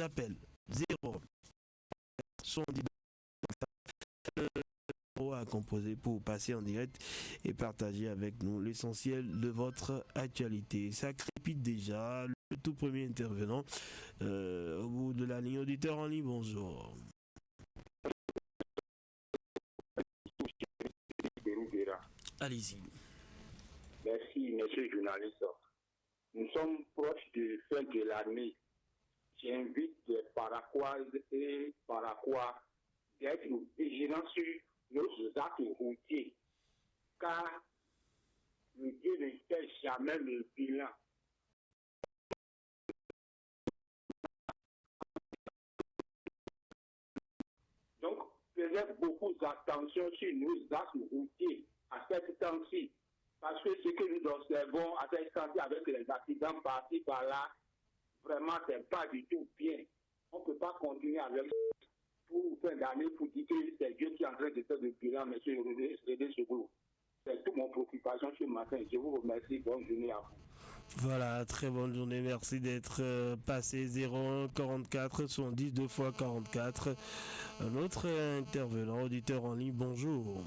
appelle 0 70 à composer pour passer en direct et partager avec nous l'essentiel de votre actualité. Ça crépite déjà. Le tout premier intervenant au bout de la ligne. Auditeur en ligne, bonjour. Allez-y. Merci, monsieur le journaliste. Nous sommes proches de fin de l'année. J'invite les Paraquoises et Paraquois d'être vigilants sur nos actes routiers, car le Dieu ne fait jamais le bilan. Donc, faisons beaucoup d'attention sur nos actes routiers à cette temps-ci, parce que ce que nous observons à cette temps-ci avec les accidents par-ci par-là, vraiment, c'est pas du tout bien. On ne peut pas continuer avec pour fin d'année pour dire que c'est Dieu qui est en train de faire le bilan, monsieur Rédé Segoulou. C'est toute mon préoccupation ce matin. Je vous remercie. Bonne journée à vous. Voilà, très bonne journée. Merci d'être passé 01 44 70 2 fois 44. Un autre intervenant, auditeur en ligne, bonjour.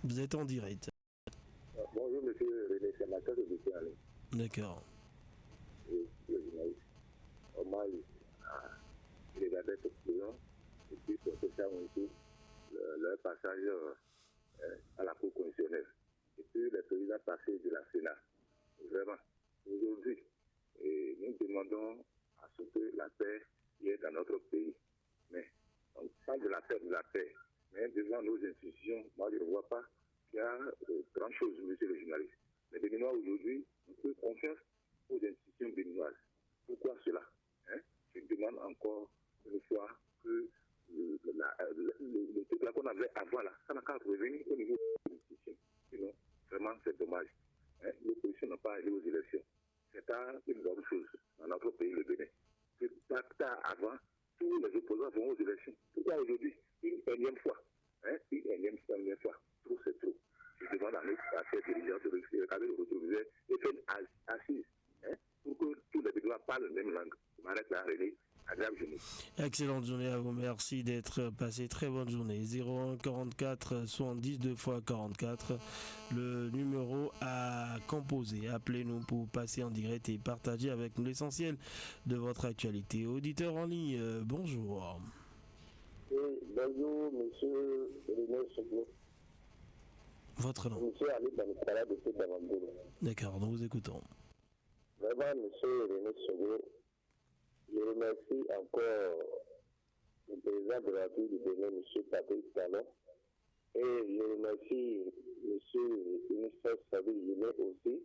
Vous êtes en direct. Bonjour, monsieur René, c'est Mathieu de Boussé. D'accord. Hommage à Elisabeth Client et puis son social aussi, leur passage à la Cour constitutionnelle. Et puis les présidents passés de la Sénat. Vraiment, aujourd'hui, nous demandons à ce que la paix y ait dans notre pays. Mais on parle de la paix, mais devant nos institutions, moi je ne vois pas qu'il y a grand-chose, monsieur le journaliste. Les Béninois aujourd'hui, on peut confiance aux institutions béninoises. Pourquoi cela? Je demande encore une fois que le truc là qu'on avait avant là, ça n'a qu'à revenir au niveau de l'institution. Sinon, vraiment, c'est dommage. L'opposition n'a pas allé aux élections. C'est une bonne chose dans notre pays, le Bénin. Avant, tous les opposants vont aux élections. Pourquoi aujourd'hui? Une énième fois. Une énième fois. Trop, c'est trop. Je demande à ces dirigeants de regarder le rétroviseur et faire une assise pour que tous les Béninois parlent la même langue. Je m'arrête là, René. Excellente journée à vous, merci d'être passé, très bonne journée. 01 44 70 2 fois 44, le numéro à composer. Appelez-nous pour passer en direct et partager avec nous l'essentiel de votre actualité. Auditeur en ligne, bonjour. Oui, bonjour, monsieur René Sogo. Votre nom? Monsieur Ali Banikara de Sédavambourg. D'accord, nous vous écoutons. Vraiment, monsieur René Sogo, je remercie encore le président de la République du Bénin, M. Patrick Talon, et je remercie M. le ministre Sabi Jimé aussi,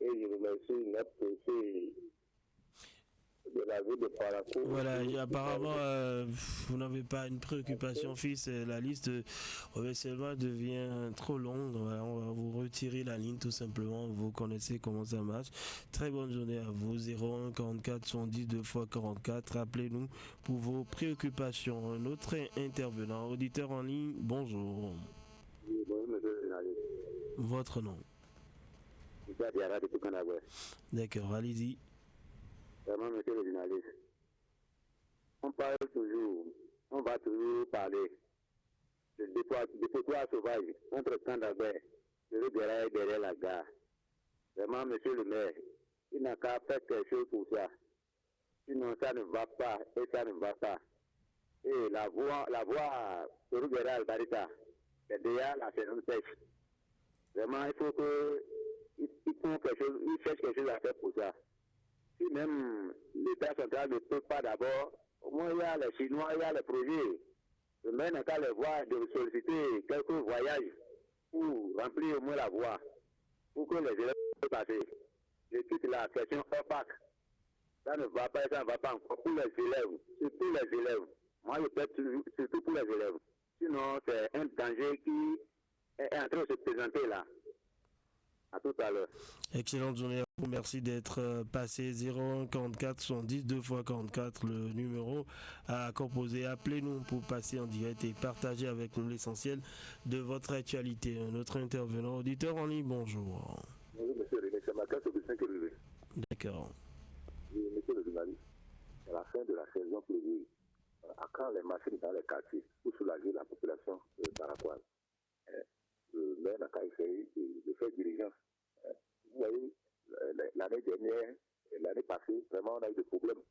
et je remercie notre préfet de la ville de Parakou. Voilà, apparemment, vous n'avez pas une préoccupation fixe. La liste de remerciements devient trop longue. Voilà, on va vous retirer la ligne tout simplement. Vous connaissez comment ça marche. Très bonne journée à vous. 01 44 70 2 fois 44. Appelez-nous pour vos préoccupations. Un autre intervenant, auditeur en ligne, bonjour. Oui, bonjour, monsieur le journaliste. Votre nom? D'accord, allez-y. Vraiment, monsieur le journaliste, on parle toujours, on va toujours parler de dépotoir sauvage entre camp d'Albert, le Guéra et derrière la gare. Vraiment, monsieur le maire, il n'a qu'à faire quelque chose pour ça. Sinon, ça ne va pas et ça ne va pas. Et la voie sur Guéra Albarita, c'est déjà la saison sèche. Vraiment, il faut qu'il cherche quelque chose à faire pour ça. Si même l'État central ne peut pas d'abord, au moins il y a les Chinois, il y a les projets. Le maire n'a qu'à les voir de solliciter quelques voyages pour remplir au moins la voie, pour que les élèves puissent passer. Je quitte la question opaque. Ça ne va pas, ça ne va pas encore pour les élèves, surtout les élèves. Moi je peux surtout pour les élèves. Sinon c'est un danger qui est en train de se présenter là. À tout à l'heure. Excellente journée à vous. Merci d'être passé 01 44 70 2 fois 44, le numéro à composer. Appelez-nous pour passer en direct et partager avec nous l'essentiel de votre actualité. Un autre intervenant, auditeur en ligne, bonjour. Bonjour, monsieur René, c'est Mathieu de Saint-Kérévé. D'accord. D'accord. Et monsieur le journaliste, à la fin de la saison pluvieuse, à quand les machines dans les quartiers pour soulager la population paraquoise, le maire n'a qu'à essayer de faire diligence. Vous voyez, l'année dernière, l'année passée, vraiment, on a eu des problèmes.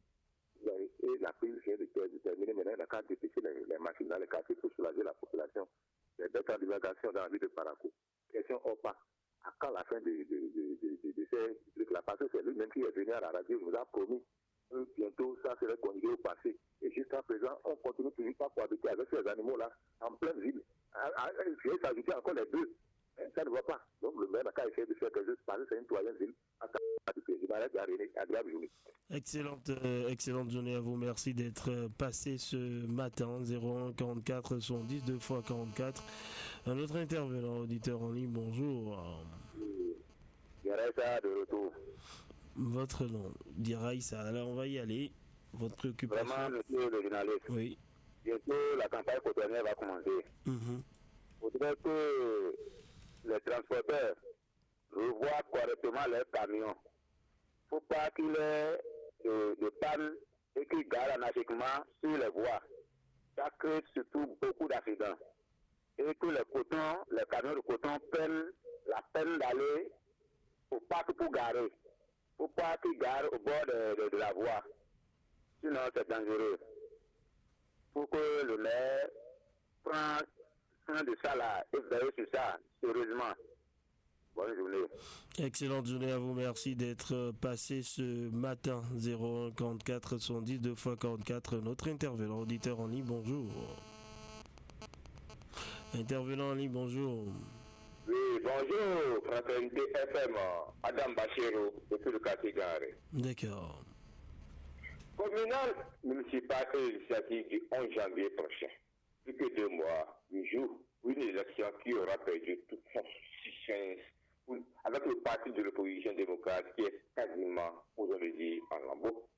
Et la prise vient de terminer maintenant, on a qu'à dépêcher les machines dans les quartiers pour soulager la population. C'est d'être en divagation dans la ville de Parakou. Question hors pas. À quand la fin de ces trucs-là? Parce que c'est lui-même qui est venu à la radio, il nous a promis que bientôt ça serait conjugué au passé. Et jusqu'à présent, on continue toujours pas cohabiter avec ces animaux-là en pleine ville. Il faut s'ajouter encore les deux. Ça ne va pas. Donc le maire n'a qu'à essayer de faire quelque chose parce que c'est une troisième ville. Excellente journée à vous. Merci d'être passé ce matin. 01 44 110 2 x 44. Un autre intervenant, auditeur en ligne, bonjour. Diraïsa de retour. Votre nom, Diraïsa. Alors on va y aller. Votre préoccupation. Vraiment, monsieur le journaliste. Oui. Bientôt, la campagne cotonnière va commencer. Il faudrait que les transporteurs revoient correctement leurs camions. Il ne faut pas qu'il y ait de panne et qu'ils garent anarchiquement sur les voies. Ça crée surtout beaucoup d'accidents. Et que les camions de coton prennent la peine d'aller au parc pour garer. Il ne faut pas qu'ils garent au bord de la voie. Sinon, c'est dangereux. Il faut que le maire prenne soin de ça là et veille sur ça sérieusement. Bonne journée. Excellente journée à vous. Merci d'être passé ce matin. 01 44 110 2 x 44. Notre intervenant auditeur en ligne, bonjour. Intervenant en ligne, bonjour. Oui, bonjour, Fraternité FM, Adam Bachero, depuis le quartier Gare. D'accord. Communal municipal et législative du 11 janvier prochain. Plus que 2 mois, 8 jours, pour une élection qui aura perdu toute son subsistance avec le parti de l'opposition démocrate qui est quasiment, aujourd'hui, en lambeaux.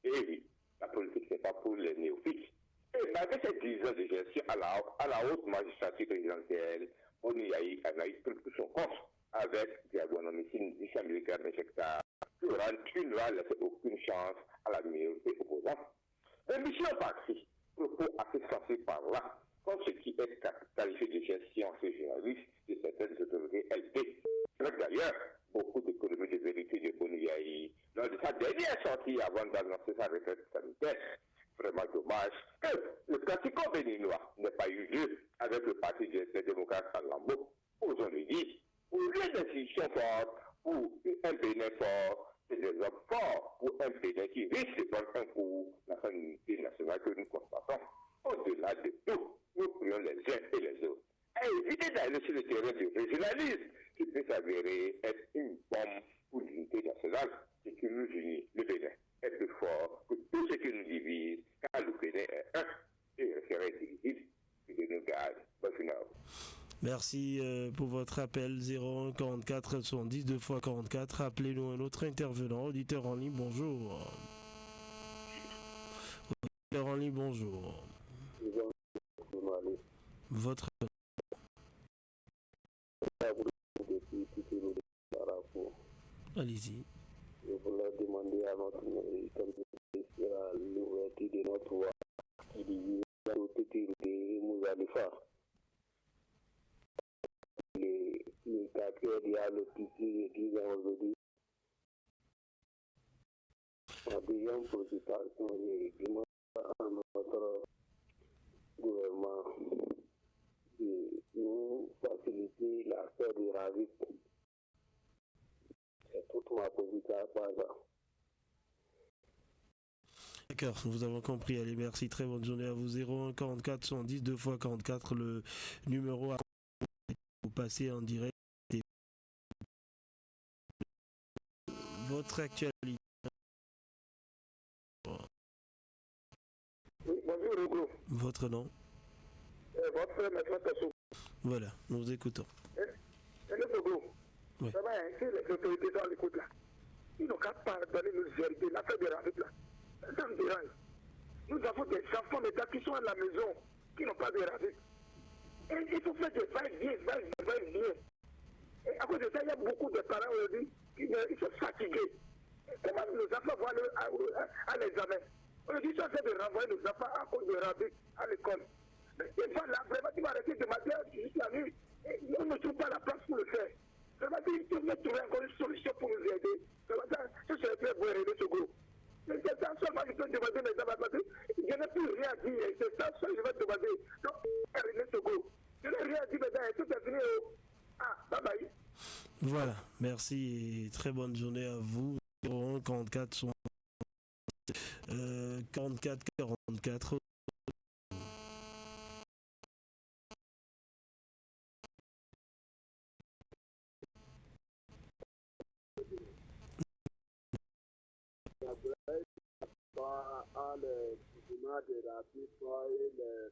Et oui, la politique, c'est pas pour les néophytes. Et malgré ces 10 ans de gestion à la haute magistrature présidentielle, on y a eu tout son compte avec diagonomicine 10 américains d'injecteurs qui ne va laisser aucune chance à la minorité opposante. L'émission partie, propos assez sensé par là, comme ce qui est qualifié de gestion chez journalistes de certaines autorités LP. Avec d'ailleurs beaucoup d'économies de vérité de Boniaï lors de sa dernière sortie avant d'annoncer sa retraite sanitaire. Vraiment dommage que le pratiquant béninois n'ait pas eu lieu avec le parti des démocrates à Lambeau. Aujourd'hui, au lieu d'institutions fortes ou un Bénin fort, c'est des hommes forts ou un Bénin qui risque de prendre un coup la unité nationale que nous constatons. Au-delà de tout, nous prions les uns et les autres à éviter d'aller sur le terrain du régionalisme qui peut s'avérer être une bombe pour l'unité nationale. Ce qui nous unit, le Bénin, est plus fort que tout ce qui nous divise, car le Bénin est un et serait divisible et que nous garde. Bonne finale. Merci pour votre appel. 01 44 110 2 x 44. Appelez-nous un autre intervenant. Auditeur en ligne, bonjour. Auditeur en ligne, bonjour. Votre allez-y. Je voulais demander à notre la l'ouverture de notre voie qui divise de Mouzalifa. Le quartier Diable Petit église aujourd'hui. La deuxième préoccupation est demande à notre gouvernement de nous faciliter l'accès des ravis. C'est toute ma position à ça. D'accord, nous avons compris. Allez, merci. Très bonne journée à vous. 01 44 110 2 x 44. Le numéro à vous passer en direct. Votre actualité. Oui, bonjour, Rogo. Votre nom. Votre frère, maintenant, Tassou. Voilà, nous vous écoutons. C'est le Rogo. Oui. Ça va, si les autorités dans l'écoute là, ils n'ont qu'à pas donner nos vérités, l'affaire des ravites là. Ça me dérange. Nous avons des enfants d'État qui sont à la maison, qui n'ont pas de ravites. Et il faut faire des va-et-vient. Et à cause de ça, il y a beaucoup de parents aujourd'hui qui sont fatigués. Comment à l'examen. On dit ça, c'est de renvoyer nos enfants à cause de rabais à l'école. Mais une fois là, vraiment, tu vas arrêter de matin jusqu'à la nuit. Nous ne trouvons pas la place pour le faire. Vraiment, il faut trouver encore une solution pour nous aider. Vraiment, ça serait très bon, René Sogo. Mais c'est ça seulement que je peux demander mes enfants, parce que je n'ai plus rien à dire. C'est ça seul que je vais demander. Donc, René Sogo, je n'ai rien à dire maintenant, tout est fini. Ah, bye bye. Voilà, merci et très bonne journée à vous. 01 44 44 44. À le mouvement de racisme et les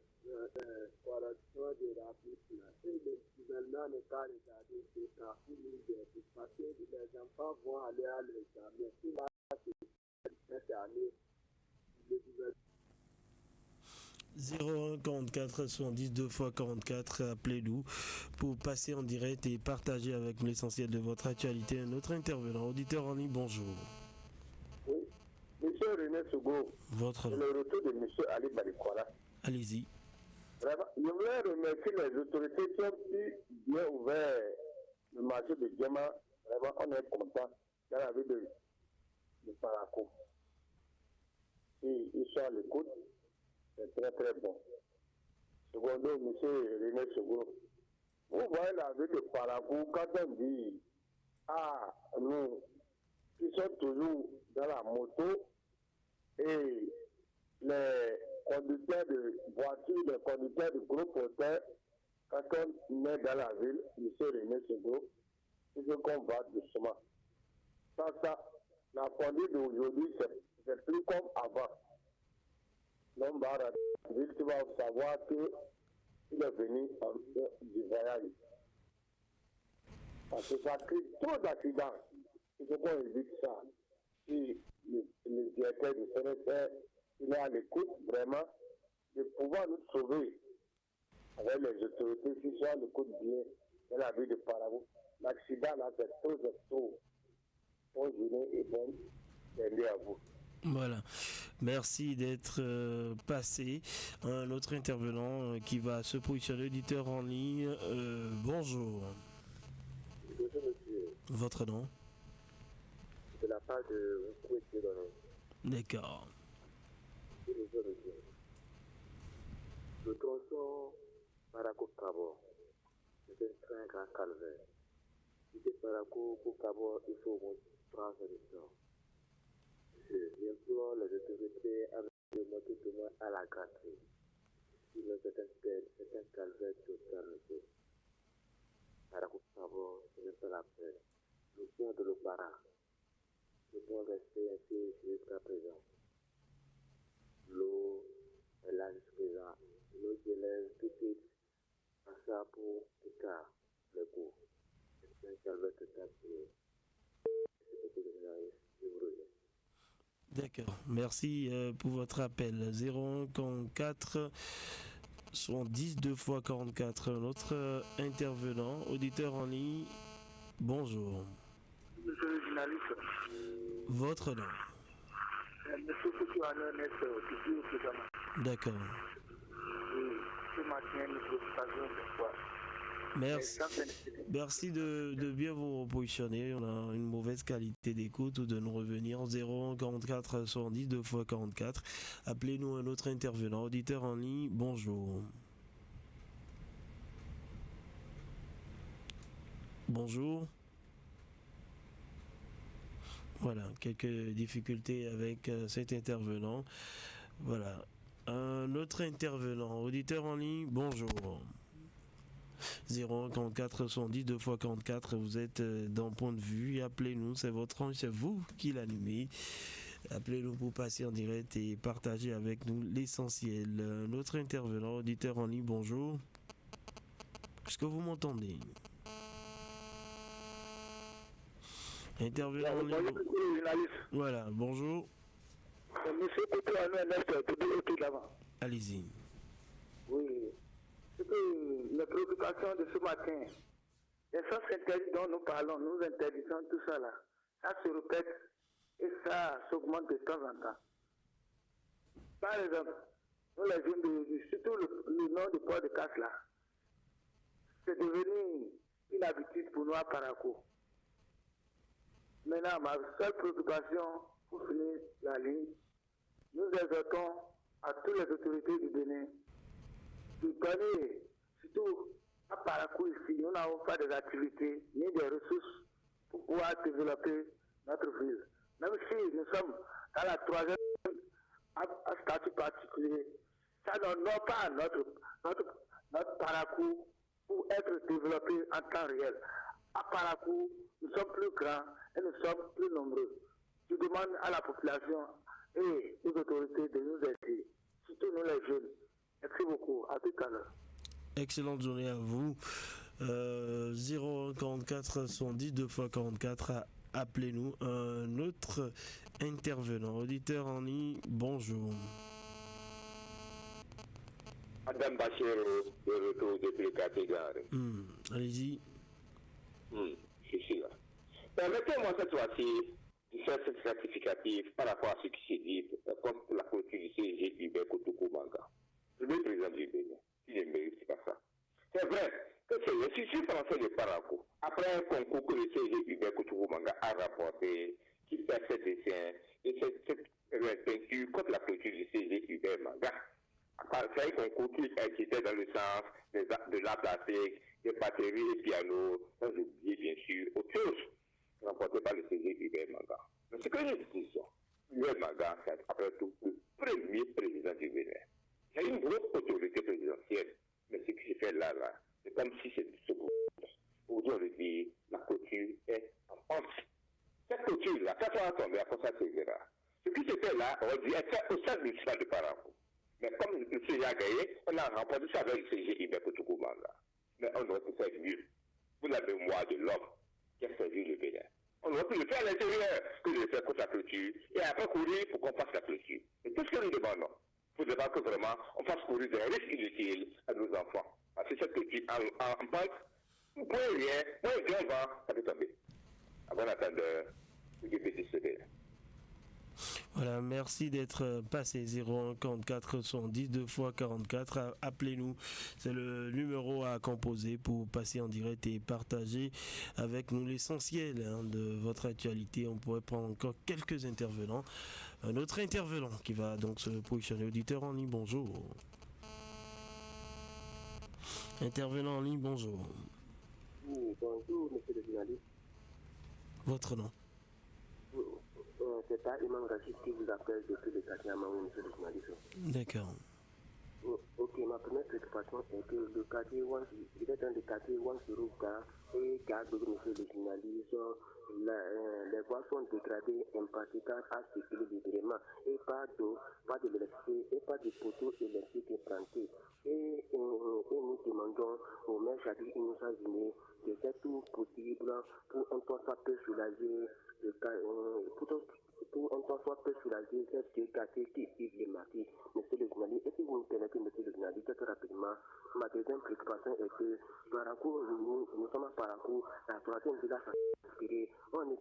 corrections de racisme. Et le gouvernement n'est pas regardé sur ça pour nous aider. Parce que les enfants vont aller à l'examen. Tout va cette année. Le gouvernement 01 44 70 2 x 44, appelez-nous pour passer en direct et partager avec nous l'essentiel de votre actualité. Notre intervenant, auditeur en ligne, bonjour. Oui, monsieur René Sogo, Votre nom. le retour de monsieur Ali Balikwara. Allez-y. Vraiment, je voulais remercier les autorités qui ont pu bien ouvert le marché de Djema. Vraiment, on est content dans la vie de Paraco. Ils sont à l'écoute. C'est très très bon. Secondo, monsieur René Sogo, vous voyez la vie de Paraco, quand on dit, ah, nous, qui sommes toujours dans la moto, et les conducteurs de voitures, les conducteurs de gros porteurs, quand on est dans la ville, monsieur René Sogo, il faut qu'on va doucement. Sans ça, la conduite d'aujourd'hui, c'est plus comme avant. Donc, dans la ville, tu vas savoir qu'il est venu du voyage. Parce que ça crée trop d'accidents. Il faut qu'on évite ça. Si le directeur du CNSR, il est à l'écoute vraiment de pouvoir nous sauver avec les autorités qui sont à l'écoute bien dans la ville de Paraguay. L'accident là, c'est trop. Bonne journée et bonne journée à vous. Voilà, merci d'être passé. Un autre intervenant qui va se positionner, auditeur en ligne. Bonjour. Bonjour monsieur. Votre nom? De la part de Kouété dans D'accord. Bonjour monsieur. Le tronçon Paraco-Cabo, c'est un grand calvaire. Si c'est Paraco-Cabo, il faut au moins 3 émissions. J'implore les autorités de monter tout le monde à la gâterie. Sinon, c'est un calvaire total, monsieur. Paraco-Cabo, ce n'est pas la peine. Nous sommes de l'Opara. Nous devons rester ainsi jusqu'à présent. L'eau est là jusqu'à présent. Nos élèves, tout de suite, à ça pour plus tard, le cours. C'est un calvaire total pour nous. C'est beaucoup de journalistes. Je vous remercie. D'accord, merci pour votre appel. 01 44 70 2 x 44. Notre intervenant, auditeur en ligne, bonjour. Monsieur le journaliste. Votre nom? Monsieur Foucault-Annonès, qui au président. D'accord. Oui, ce matin, nous préoccupation de quoi? Merci de bien vous repositionner. On a une mauvaise qualité d'écoute ou de nous revenir. 01 44 70 2 x 44. Appelez-nous un autre intervenant. Auditeur en ligne, bonjour. Bonjour. Voilà, quelques difficultés avec cet intervenant. Voilà. Un autre intervenant. Auditeur en ligne, bonjour. 01 44 70 2 x 44, vous êtes dans Point de Vue, appelez-nous, c'est votre ange, c'est vous qui l'animez. Appelez-nous pour passer en direct et partager avec nous l'essentiel. Notre intervenant, auditeur en ligne, bonjour. Est-ce que vous m'entendez? Intervenant en ligne. Voilà, bonjour. Monsieur Foucault-Annonès, allez-y. Oui. Les préoccupations de ce matin, les sens interdits dont nous parlons, nous interdisons tout ça là. Ça se répète et ça ça s'augmente de temps en temps. Par exemple, nous les jeunes, surtout le nord du port de Casse là, c'est devenu une habitude pour nous à Parakou. Maintenant, ma seule préoccupation pour finir la ligne, nous exhortons à toutes les autorités du Bénin de donner, surtout à Parakou ici, nous n'avons pas d'activités ni des ressources pour pouvoir développer notre ville. Même si nous sommes dans la troisième à statut particulier, ça n'honore pas notre Parakou pour être développé en temps réel. À Parakou, nous sommes plus grands et nous sommes plus nombreux. Je demande à la population et aux autorités de nous aider, surtout nous les jeunes. Merci beaucoup. À tout à l'heure. Excellente journée à vous. 044 110 2 x 44. Appelez-nous. Un autre intervenant, auditeur en ligne. Bonjour. Madame Bachir, de retour depuis le Catégar. Allez-y. Je suis là. Permettez-moi cette fois-ci de faire cette rectificative par rapport à ce qui s'est dit, comme pour la clôture du CG Hubert Kotoko Manga. Le président du Bénin, il ne mérite pas ça. C'est vrai que c'est l'Institut français de Parakou, après un concours que le CG Hubert Kotoko Manga a rapporté, qui fait ses dessins et cette peinture contre la clôture du CG Hubert Manga. C'est un concours qui était dans le sens de l'art plastique, des batteries et pianos, sans oublier bien sûr autre chose, remporté par le CG Hubert Manga. Mais ce que nous disons, Hubert Manga, c'est après tout le premier président du Bénin. C'est une grosse autorité présidentielle, mais ce qui se fait là, c'est comme si c'était ce groupe. Aujourd'hui, la clôture est en pente. Cette clôture-là, quand ça va tomber, après ça se verra. Ce qui se fait là, on dit, est fait au sein municipal de Parakou. Mais comme le CG a gagné, on a remporté ça avec le CG Hubert Kotoko Manga. Mais on aurait pu faire mieux. Pour la mémoire de l'homme qui a servi le Bénin. On aurait pu le faire à l'intérieur que de le faire contre la clôture et après courir pour qu'on fasse la clôture. Et tout ce que nous demandons, il ne faut pas que vraiment on fasse courir des risques inutiles à nos enfants. Parce que cette clôture en pente, vous pouvez rien, moins bien vent, ça peut tomber. À bon attendeur, le député se Bénin. Voilà, merci d'être passé 0144 110 2 x 44. Appelez-nous, c'est le numéro à composer pour passer en direct et partager avec nous l'essentiel de votre actualité. On pourrait prendre encore quelques intervenants. Un autre intervenant qui va donc se positionner. Auditeur en ligne, bonjour. Intervenant en ligne, bonjour. Oui, bonjour, monsieur le journaliste. Votre nom? C'est pas Imam Rachid qui vous appelle depuis le quartier Amaou, monsieur le journaliste. D'accord. Ok, ma première préoccupation est que le quartier il est dans le quartier Wansuruka et garde, monsieur le journaliste, les voies sont dégradées, impraticables à circuler librement et pas d'eau, pas d'électricité et pas de poteaux électriques implantés. Et nous demandons au maire Chadi Inoussa Zine de faire tout possible pour un temps soit peu soulager pour un temps soit peu soulager cette quartier qui vit les maquis. Monsieur le journaliste, et si vous me permettez, monsieur le journaliste, très rapidement, ma deuxième préoccupation est que Parakou, nous sommes à Parakou, la troisième village inspirée. On ne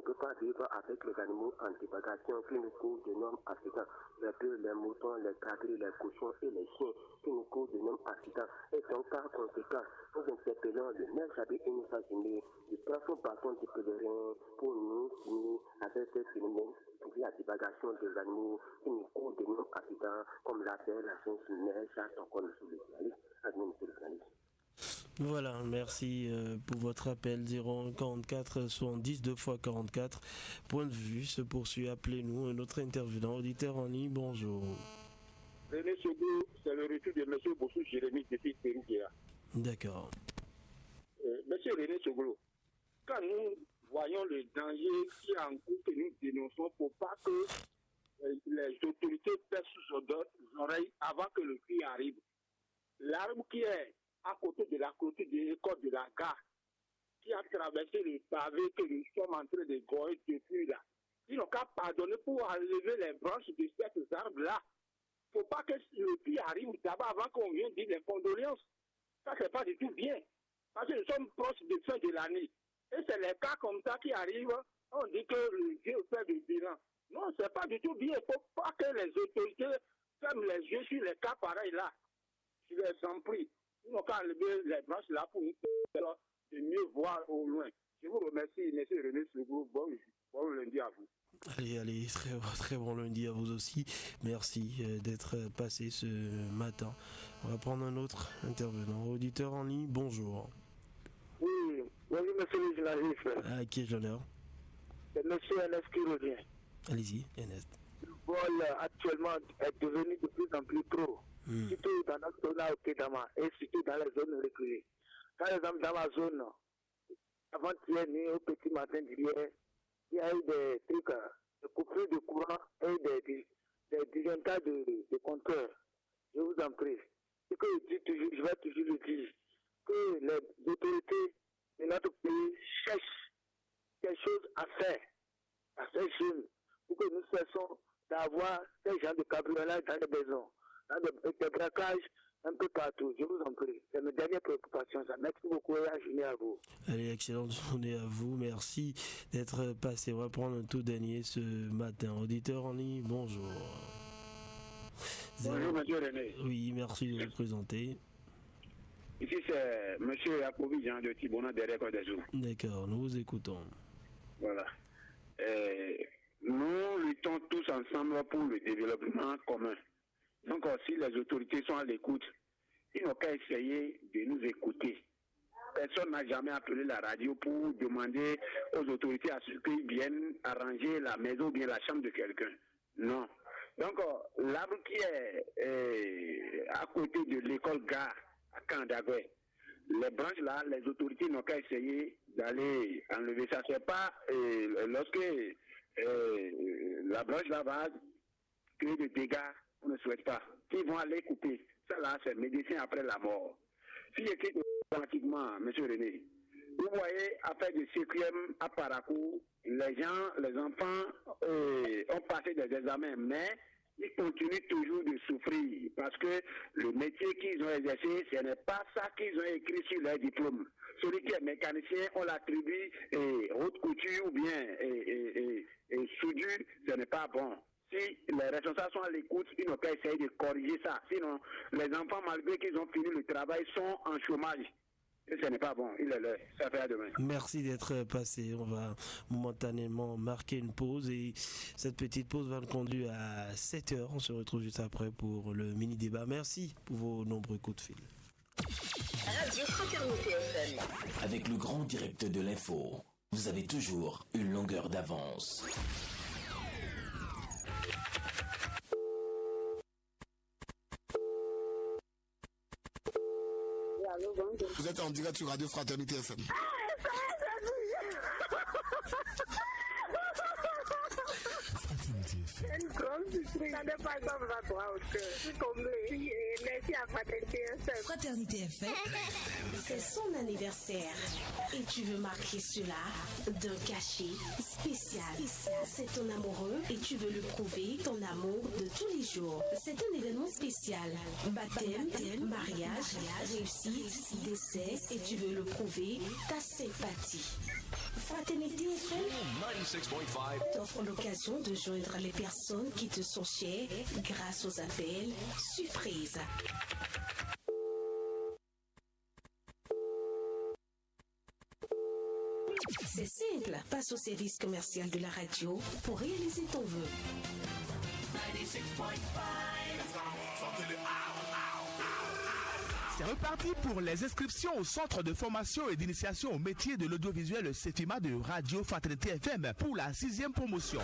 peut pas vivre avec les animaux en divagation qui nous causent de normes africains. Les bœufs, les moutons, les cadres, les cochons et les chiens qui nous causent de normes africains. Et donc, par conséquent, nous interpellons le maire Jabi Inoussa Zine de prendre son bâton de pèlerin pour nous finir avec ce phénomène pour la divagation des animaux qui nous causent de normes africains comme la terre, la science, les chats, encore le journaliste. Monsieur le journaliste. Voilà, merci pour votre appel 044 70 2 x 44. Point de vue se poursuit, appelez-nous. Un autre intervenant, auditeur en ligne, bonjour. René Sogo, c'est le retour de M. Bossou Jérémy depuis Pérouguéa. D'accord. Monsieur René Sogo, quand nous voyons le danger qui est en cours que nous dénonçons pour pas que les autorités pèsent sous oreilles avant que le cri arrive, l'arbre qui est à côté de la clôture de l'école de la gare, qui a traversé le pavé que nous sommes en train de goyer depuis là. Ils n'ont qu'à pardonner pour enlever les branches de cet arbre-là. Il ne faut pas que le puits arrive d'abord avant qu'on vienne dire les condoléances. Ça, c'est pas du tout bien. Parce que nous sommes proches de fin de l'année. Et c'est les cas comme ça qui arrivent On dit que le Dieu fait du bilan. Non, c'est pas du tout bien. Il ne faut pas que les autorités ferment les yeux sur les cas pareils là. Je les en prie. Ils n'ont qu'à enlever les branches là pour nous de mieux voir au loin. Je vous remercie, M. René Sougrou. Bon lundi à vous. Allez, très bon lundi à vous aussi. Merci d'être passé ce matin. On va prendre un autre intervenant. Auditeur en ligne, bonjour. Oui, bonjour monsieur le journaliste. À qui ai-je l'honneur? C'est monsieur Ernest qui revient. Allez-y, Ernest. Le vol actuellement est devenu de plus en plus trop. Surtout dans notre zone à Okedama et surtout dans les zones reculées. Par exemple, dans ma zone, avant-hier, au petit matin d'hier, il y a eu des trucs, des coupures de courant et des disjonctages de compteurs. Je vous en prie. Ce que je dis toujours, je vais toujours le dire, que les autorités de notre pays cherchent quelque chose à faire à ces jeunes pour que nous cessons d'avoir ces gens de cabriolage dans les maisons, dans des braquages un peu partout. Je vous en prie. C'est mes dernières préoccupations. Ça. Merci beaucoup et à journée à vous. Allez, excellente journée à vous. Merci d'être passé. On va prendre un tout dernier ce matin. Auditeur en ligne, bonjour. Bonjour, monsieur René. Oui, merci de vous présenter. Ici, c'est monsieur Jacobi Jean de Thibonat derrière Côte d'Azur. D'accord, nous vous écoutons. Voilà. Nous luttons tous ensemble pour le développement commun. Donc, si les autorités sont à l'écoute, ils n'ont qu'à essayer de nous écouter. Personne n'a jamais appelé la radio pour demander aux autorités à ce qu'ils viennent arranger la maison ou bien la chambre de quelqu'un. Non. Donc, l'arbre qui est à côté de l'école gare à Kandagoué, les branches là, les autorités n'ont qu'à essayer d'aller enlever ça. C'est pas lorsque la branche là va créer des dégâts, on ne souhaite pas. Ils vont aller couper. Ça là, c'est médecin après la mort. Si j'étais pratiquement, M. René, vous voyez, après de CQM à Parakou, les gens, les enfants ont passé des examens, mais ils continuent toujours de souffrir parce que le métier qu'ils ont exercé, ce n'est pas ça qu'ils ont écrit sur leur diplôme. Celui qui est mécanicien, on l'attribue haute couture ou bien soudure, ce n'est pas bon. Si les responsables sont à l'écoute, ils n'ont qu'à essayer de corriger ça. Sinon, les enfants, malgré qu'ils ont fini le travail, sont en chômage. Et ce n'est pas bon. Il est là. Ça fait à demain. Merci d'être passé. On va momentanément marquer une pause et cette petite pause va nous conduire à 7h. On se retrouve juste après pour le mini-débat. Merci pour vos nombreux coups de fil. Radio Fraternité FM. Avec le grand direct de l'info, vous avez toujours une longueur d'avance. Vous êtes en direct sur Radio Fraternité FM. Une grande surprise. Ça n'est pas comme ça, toi, au cœur. Je suis comblée. Merci à Fraternité FM. Fraternité FM, c'est son anniversaire. Et tu veux marquer cela d'un cachet spécial. C'est ton amoureux et tu veux lui prouver ton amour de tous les jours. C'est un événement spécial. Baptême, mariage, réussite, décès et tu veux le prouver ta sympathie. Fraternité FM t'offre l'occasion de joindre les personnes qui te sont chères grâce aux appels surprises. C'est simple, passe au service commercial de la radio pour réaliser ton vœu. 96.5. C'est reparti pour les inscriptions au centre de formation et d'initiation au métier de l'audiovisuel CEFIMA de Radio Fraternité FM pour la 6e promotion.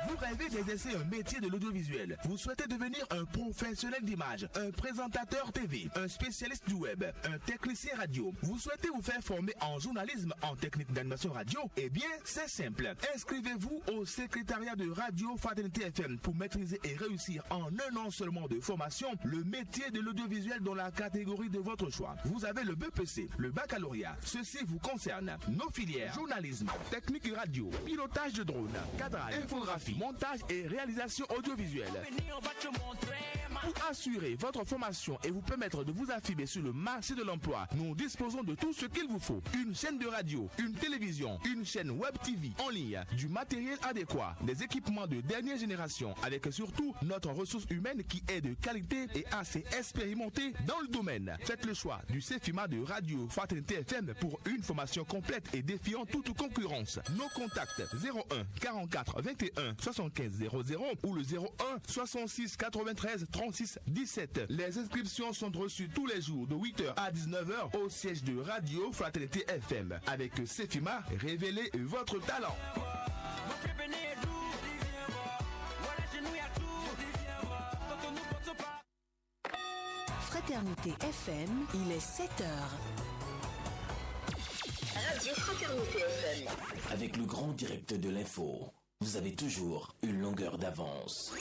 Vous rêvez d'exercer un métier de l'audiovisuel. Vous souhaitez devenir un professionnel d'image, un présentateur TV, un spécialiste du web, un technicien radio. Vous souhaitez vous faire former en journalisme, en technique d'animation radio? Eh bien, c'est simple. Inscrivez-vous au secrétariat de Radio Fraternité FM pour maîtriser et réussir en un an seulement de formation le métier de l'audiovisuel dans la catégorie de votre choix. Vous avez le BPC, le baccalauréat. Ceci vous concerne. Nos filières: journalisme, technique radio, pilotage de drone, cadrage, infographie, montage et réalisation audiovisuelle. Pour assurer votre formation et vous permettre de vous affirmer sur le marché de l'emploi, nous disposons de tout ce qu'il vous faut. Une chaîne de radio, une télévision, une chaîne web TV en ligne, du matériel adéquat, des équipements de dernière génération, avec surtout notre ressource humaine qui est de qualité et assez expérimentée dans le domaine. Faites le choix du CEFIMA de Radio Fraternité FM pour une formation complète et défiant toute concurrence. Nos contacts 01 44 21 75 00 ou le 01 66 93 36 17. Les inscriptions sont reçues tous les jours de 8h à 19h au siège de Radio Fraternité FM. Avec CEFIMA, révélez votre talent. Fraternité FM, il est 7h. Radio Fraternité FM. Avec le grand direct de l'info, vous avez toujours une longueur d'avance.